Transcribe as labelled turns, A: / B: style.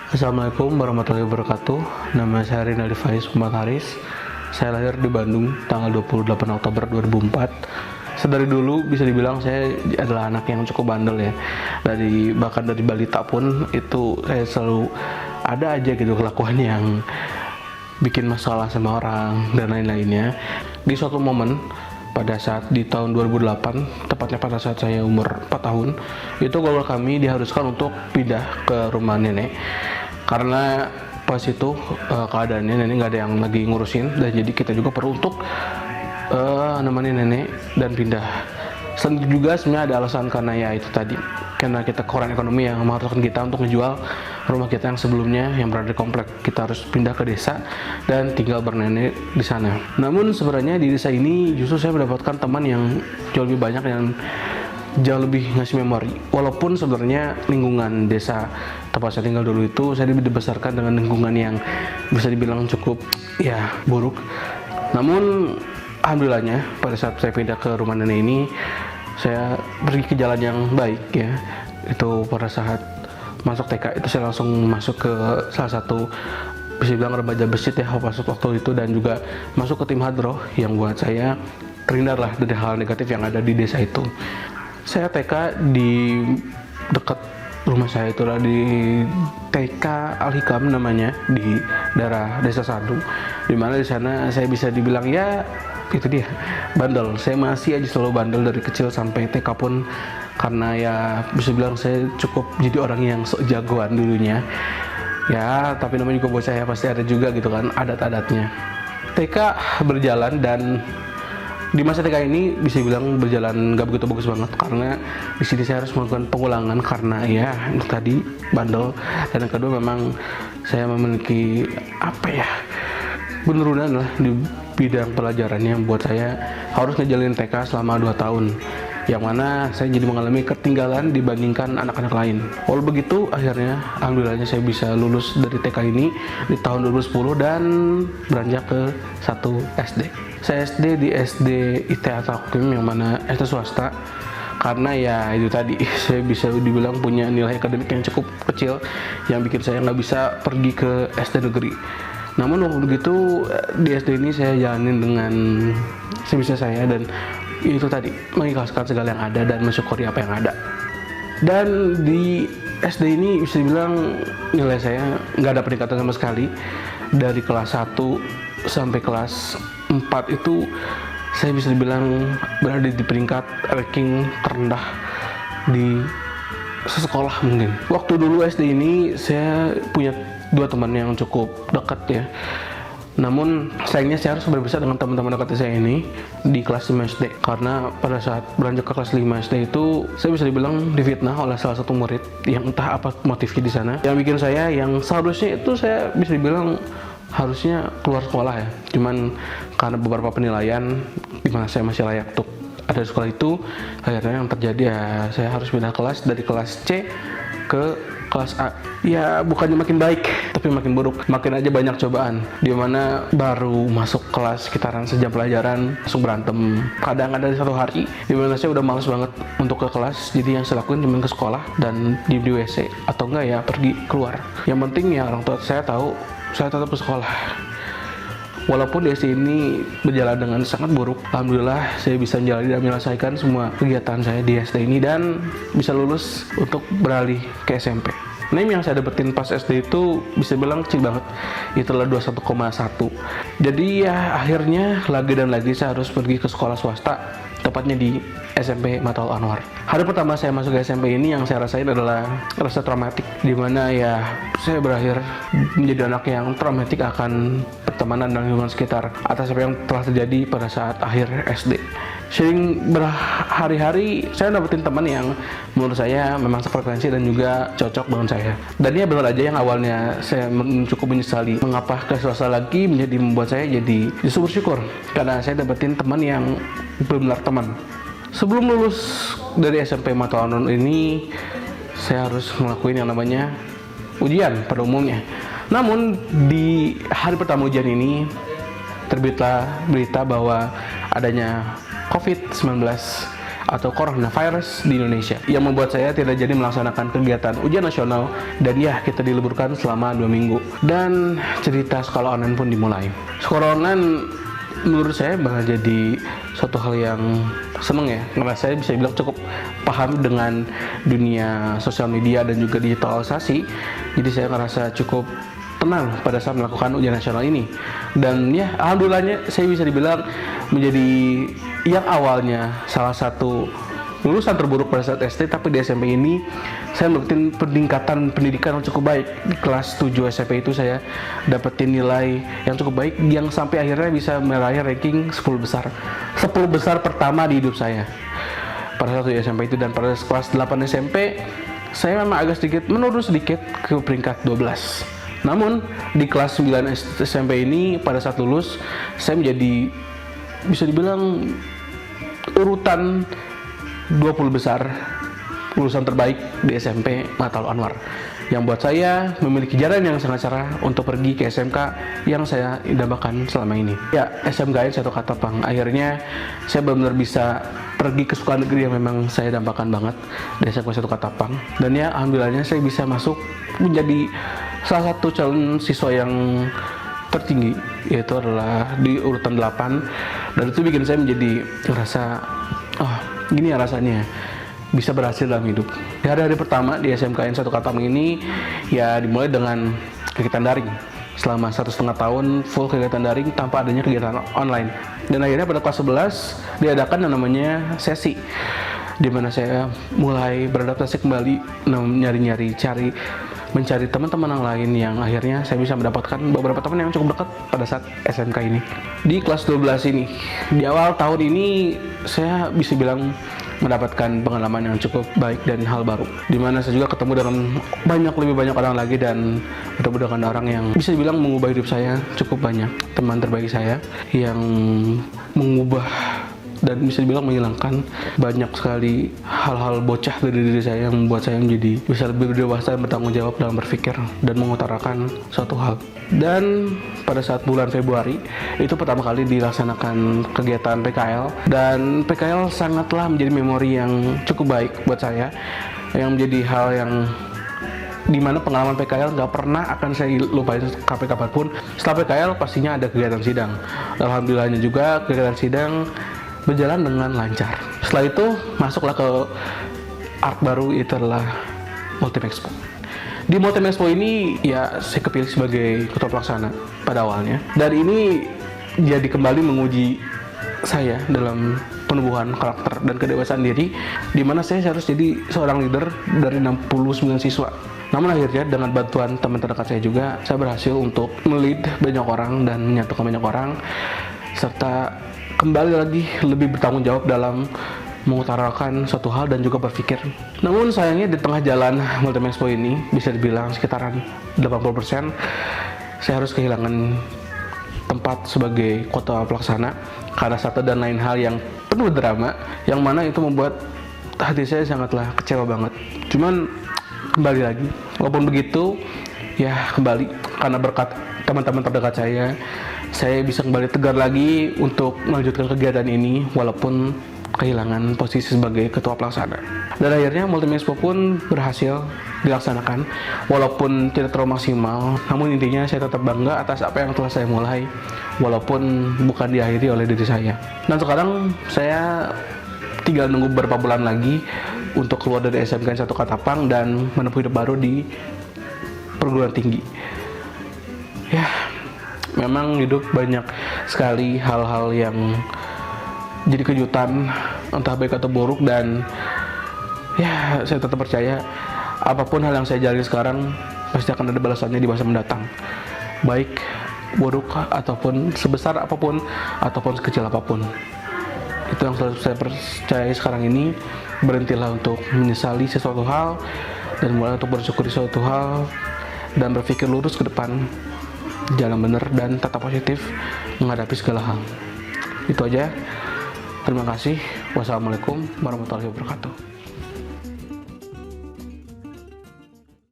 A: Assalamualaikum warahmatullahi wabarakatuh. Nama saya Rinaldi Faiz Muhammad Haris. Saya lahir di Bandung tanggal 28 Oktober 2004. Sedari dulu bisa dibilang saya adalah anak yang cukup bandel ya. Bahkan dari balita pun itu saya selalu ada aja gitu kelakuan yang bikin masalah sama orang dan lain-lainnya. Di suatu momen pada saat di tahun 2008, tepatnya pada saat saya umur 4 tahun, itu keluarga kami diharuskan untuk pindah ke rumah nenek karena pas itu keadaannya nenek nggak ada yang lagi ngurusin, dan jadi kita juga perlu untuk nemenin nenek dan pindah. Selain itu juga sebenarnya ada alasan karena ya itu tadi, karena kita kekurangan ekonomi yang mengharuskan kita untuk menjual rumah kita yang sebelumnya yang berada di komplek. Kita harus pindah ke desa dan tinggal bernenek di sana. Namun sebenarnya di desa ini justru saya mendapatkan teman yang jauh lebih banyak dan jauh lebih ngasih memori. Walaupun sebenarnya lingkungan desa tempat saya tinggal dulu itu saya dibesarkan dengan lingkungan yang bisa dibilang cukup ya buruk. Namun alhamdulillahnya pada saat saya pindah ke rumah nenek ini saya pergi ke jalan yang baik ya. Itu pada saat masuk TK itu saya langsung masuk ke salah satu bisa dibilang remaja masjid ya waktu itu, dan juga masuk ke tim hadroh yang buat saya terhindar lah dari hal negatif yang ada di desa itu. Saya TK di dekat rumah saya itu lah, di TK Al-Hikam namanya, di daerah Desa Sadu, dimana di sana saya bisa dibilang ya itu dia bandel. Saya masih aja selalu bandel dari kecil sampai TK pun, karena ya bisa bilang saya cukup jadi orang yang sok jagoan dulunya ya, tapi namanya juga bocah ya, pasti ada juga gitu kan adat-adatnya. TK berjalan, dan di masa TK ini bisa bilang berjalan nggak begitu bagus banget karena di sini saya harus melakukan pengulangan karena ya itu tadi bandel, dan yang kedua memang saya memiliki penurunan lah di bidang pelajaran yang buat saya harus ngejalin TK selama 2 tahun, yang mana saya jadi mengalami ketinggalan dibandingkan anak-anak lain. Walau begitu akhirnya alhamdulillahnya saya bisa lulus dari TK ini di tahun 2010 dan beranjak ke 1 SD. Saya SD di SD IT Al-Hakim, yang mana SD swasta, karena ya itu tadi saya bisa dibilang punya nilai akademik yang cukup kecil yang bikin saya nggak bisa pergi ke SD negeri. Namun waktu begitu di SD ini saya jalanin dengan sebisa saya, dan itu tadi mengikhlaskan segala yang ada dan mensyukuri apa yang ada. Dan di SD ini bisa dibilang nilai saya nggak ada peningkatan sama sekali. Dari kelas 1 sampai kelas 4 itu saya bisa dibilang berada di peringkat ranking terendah di sekolah mungkin. Waktu dulu SD ini saya punya 2 teman yang cukup dekat ya. Namun sayangnya saya harus berpisah dengan teman-teman dekat saya ini di kelas 5 SD, karena pada saat beranjak ke kelas 5 SD itu saya bisa dibilang difitnah oleh salah satu murid yang entah apa motifnya di sana, yang bikin saya yang seharusnya itu saya bisa dibilang harusnya keluar sekolah ya, cuman karena beberapa penilaian di mana saya masih layak untuk ada di sekolah itu, akhirnya yang terjadi ya saya harus pindah kelas dari kelas C ke kelas A. Ya bukannya makin baik, tapi makin buruk. Makin aja banyak cobaan, dimana baru masuk kelas sekitaran sejam pelajaran langsung berantem. Kadang ada satu hari dimana saya udah males banget untuk ke kelas, jadi yang saya lakuin cuma ke sekolah dan diem di WC, atau enggak ya pergi keluar. Yang penting ya orang tua saya tahu saya tetap ke sekolah. Walaupun di SD ini berjalan dengan sangat buruk, alhamdulillah saya bisa menjalani dan menyelesaikan semua kegiatan saya di SD ini dan bisa lulus untuk beralih ke SMP. Name yang saya dapetin pas SD itu bisa bilang kecil banget, itulah 21,1. Jadi ya akhirnya lagi dan lagi saya harus pergi ke sekolah swasta, tepatnya di SMP Mataul Anwar. Hari pertama saya masuk ke SMP ini yang saya rasain adalah rasa traumatik, dimana ya saya berakhir menjadi anak yang traumatik akan pertemanan dan lingkungan sekitar atas apa yang telah terjadi pada saat akhir SD. Sering berhari-hari saya dapetin teman yang menurut saya memang sefrekuensi dan juga cocok dengan saya. Dan dia benar aja yang awalnya saya cukup menyesali mengapa ke swasta lagi menjadi membuat saya jadi justru bersyukur karena saya dapetin teman yang benar-benar teman. Sebelum lulus dari SMP Mataul Anwar ini saya harus ngelakuin yang namanya ujian pada umumnya. Namun di hari pertama ujian ini terbitlah berita bahwa adanya COVID-19 atau coronavirus di Indonesia yang membuat saya tidak jadi melaksanakan kegiatan ujian nasional, dan ya kita diliburkan selama 2 minggu dan cerita sekolah online pun dimulai. Sekolah online menurut saya bakal jadi suatu hal yang seneng ya, karena saya bisa bilang cukup paham dengan dunia sosial media dan juga digitalisasi. Jadi saya ngerasa cukup tenang pada saat melakukan ujian nasional ini. Dan ya alhamdulillahnya saya bisa dibilang menjadi yang awalnya salah satu lulusan terburuk pada saat SD, tapi di SMP ini saya dapetin peningkatan pendidikan yang cukup baik. Di kelas 7 SMP itu saya dapetin nilai yang cukup baik, yang sampai akhirnya bisa meraih ranking 10 besar. 10 besar pertama di hidup saya pada saat SMP itu. Dan pada kelas 8 SMP saya memang agak sedikit menurun sedikit ke peringkat 12. Namun di kelas 9 SMP ini pada saat lulus saya menjadi bisa dibilang urutan 20 besar lulusan terbaik di SMP Mataul Anwar, yang buat saya memiliki jalan yang sangat cerah untuk pergi ke SMK yang saya idamkan selama ini. Ya, SMKN Setu Katapang. Akhirnya saya benar-benar bisa pergi ke sekolah negeri yang memang saya dambakan banget di SMK Setu Katapang. Dan ya alhamdulillahnya saya bisa masuk menjadi salah satu calon siswa yang tertinggi, yaitu adalah di urutan 8. Dan itu bikin saya menjadi ngerasa, oh gini ya rasanya bisa berhasil dalam hidup. Di hari-hari pertama di SMKN Setu Katapang ini ya dimulai dengan kegiatan daring. Selama 1,5 tahun full kegiatan daring tanpa adanya kegiatan online. Dan akhirnya pada kelas 11 diadakan yang namanya sesi, di mana saya mulai beradaptasi kembali, mencari teman-teman yang lain, yang akhirnya saya bisa mendapatkan beberapa teman yang cukup dekat pada saat SMK ini. Di kelas 12 ini, di awal tahun ini saya bisa bilang mendapatkan pengalaman yang cukup baik dan hal baru, dimana saya juga ketemu dengan lebih banyak orang lagi, dan bertemu dengan orang yang bisa dibilang mengubah hidup saya cukup banyak. Teman terbaik saya yang mengubah dan bisa dibilang menghilangkan banyak sekali hal-hal bocah dari diri saya, yang membuat saya menjadi bisa lebih dewasa dan bertanggung jawab dalam berpikir dan mengutarakan suatu hal. Dan pada saat bulan Februari itu pertama kali dilaksanakan kegiatan PKL, dan PKL sangatlah menjadi memori yang cukup baik buat saya, yang menjadi hal yang dimana pengalaman PKL nggak pernah akan saya lupain sampai kapanpun. Setelah PKL pastinya ada kegiatan sidang. Alhamdulillahnya juga kegiatan sidang berjalan dengan lancar. Setelah itu masuklah ke arc baru, itu adalah Multim Expo. Di Multim Expo ini ya saya kepilih sebagai ketua pelaksana pada awalnya, dan ini jadi kembali menguji saya dalam penumbuhan karakter dan kedewasaan diri, di mana saya harus jadi seorang leader dari 69 siswa. Namun akhirnya dengan bantuan teman terdekat saya juga, saya berhasil untuk melead banyak orang dan menyatukan banyak orang, serta kembali lagi lebih bertanggung jawab dalam mengutarakan suatu hal dan juga berpikir. Namun sayangnya di tengah jalan Multim Expo ini, bisa dibilang sekitaran 80%, saya harus kehilangan tempat sebagai ketua pelaksana karena satu dan lain hal yang penuh drama, yang mana itu membuat hati saya sangatlah kecewa banget. Cuman kembali lagi, walaupun begitu ya kembali karena berkat teman-teman terdekat saya bisa kembali tegar lagi untuk melanjutkan kegiatan ini walaupun kehilangan posisi sebagai ketua pelaksana. Dan akhirnya Multim Expo pun berhasil dilaksanakan walaupun tidak terlalu maksimal, namun intinya saya tetap bangga atas apa yang telah saya mulai walaupun bukan diakhiri oleh diri saya. Dan sekarang saya tinggal nunggu beberapa bulan lagi untuk keluar dari SMK Setu Katapang dan menempuh hidup baru di perguruan tinggi. Ya, memang hidup banyak sekali hal-hal yang jadi kejutan, entah baik atau buruk, dan ya saya tetap percaya apapun hal yang saya jalani sekarang pasti akan ada balasannya di masa mendatang, baik buruk ataupun sebesar apapun ataupun sekecil apapun. Itu yang selalu saya percaya sekarang ini. Berhentilah untuk menyesali sesuatu hal dan mulai untuk bersyukuri sesuatu hal dan berpikir lurus ke depan, jalan benar dan tetap positif menghadapi segala hal. Itu aja. Terima kasih. Wassalamualaikum warahmatullahi wabarakatuh.